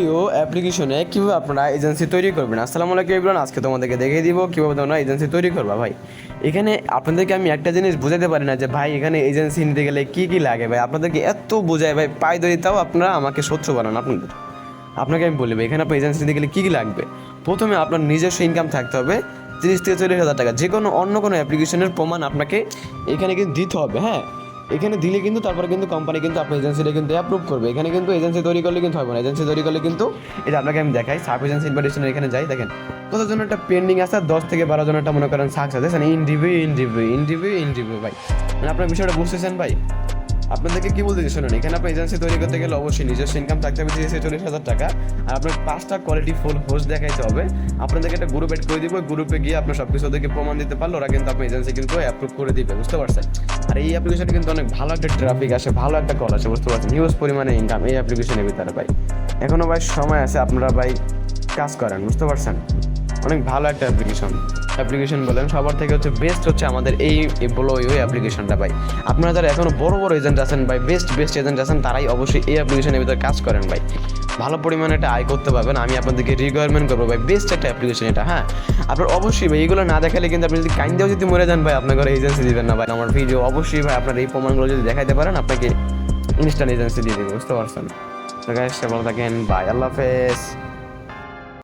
You অ্যাপ্লিকেশনে কীভাবে আপনারা এজেন্সি তৈরি করবেন। আসসালামু আলাইকুম এভরিওয়ান, আজকে তোমাদেরকে দেখিয়ে দিব কীভাবে তোমরা এজেন্সি তৈরি করবা। ভাই এখানে আপনাদেরকে আমি একটা জিনিস বোঝাতে পারি না যে ভাই এখানে এজেন্সি নিতে গেলে কী কী লাগে। ভাই আপনাদেরকে এত বোঝায় ভাই, পাই ধরি তাও আপনারা আমাকে শত্রু বানান। আপনাকে আমি বলি ভাই, এখানে আপনার এজেন্সি নিতে গেলে কী কী লাগবে। প্রথমে আপনার নিজস্ব ইনকাম থাকতে হবে 30 থেকে 40 হাজার টাকা। যে কোনো অন্য কোনো অ্যাপ্লিকেশনের প্রমাণ আপনাকে এখানে কিন্তু দিতে হবে। হ্যাঁ, এখানে দিলে কিন্তু তারপরে কিন্তু কোম্পানি কিন্তু আপনার এজেন্সিটা কিন্তু অ্যাপ্রুভ করবে। এখানে কিন্তু এজেন্সি তৈরি করলে কিন্তু হবে না। এজেন্সি তৈরি করলে কিন্তু এটা আপনাকে আমি দেখাই, সাব এজেন্সি ইনভাইটেশনের এখানে যাই, দেখেন কত জন একটা পেন্ডিং আছে, 10 থেকে 12 জন একটা মনে করেন সাকসেস আছে ইন্টারভিউ ভাই। মানে আপনার বিষয়টা বুঝতেছেন ভাই। আপনাদেরকে কি বলতে শুনুন, এখানে আপনার এজেন্সি তৈরি করতে গেলে অবশ্যই নিজস্ব ইনকাম থাকতে হবে 30-40 হাজার টাকা, আর আপনার 5টা কোয়ালিটি ফুল হোস্ট দেখাইতে হবে। আপনাদেরকে একটা গ্রুপ এড করে দিব, গ্রুপে গিয়ে আপনার সব কিছু ওদেরকে প্রমাণ দিতে পারলে ওরা কিন্তু আপনার এজেন্সি কিন্তু অ্যাপ্রুভ করে দিবে, বুঝতে পারছেন। আর এই অ্যাপ্লিকেশনে কিন্তু অনেক ভালো একটা ট্রাফিক আসে, ভালো একটা কল আসে, বুঝতে পারছেন। হিউজ পরিমাণে ইনকাম এই অ্যাপ্লিকেশনের ভিতরে ভাই। এখনও ভাই সময় আছে, আপনারা ভাই কাজ করেন, বুঝতে পারছেন। অনেক ভালো একটা অ্যাপ্লিকেশন বলেন, সবার থেকে হচ্ছে বেস্ট হচ্ছে আমাদের এই ব্লো ইউ অ্যাপ্লিকেশনটা ভাই। আপনারা যারা এখনও বড় বড় এজেন্ট আছেন ভাই, বেস্ট এজেন্ট আছেন, তারাই অবশ্যই এই অ্যাপ্লিকেশনের ভিতরে কাজ করেন ভাই। ভালো পরিমাণে একটা আয় করতে পারবেন। আমি আপনাদেরকে রিকোয়ারমেন্ট করবো ভাই, বেস্ট একটা অ্যাপ্লিকেশন এটা। হ্যাঁ, আপনার অবশ্যই ভাই এগুলো না দেখালে কিন্তু আপনি যদি কাইন্দেও যদি মরে যান ভাই, আপনার ঘরে এজেন্সি দিবেন না ভাই। আমার ভিডিও অবশ্যই ভাই আপনার এই প্রমাণগুলো যদি দেখাইতে পারেন, আপনাকে ইনস্ট্যান্ট এজেন্সি দিয়ে দেবে, বুঝতে পারছেন। তো গাইস, ভালো থাকেন, বাই, আল্লাহ হাফেজ।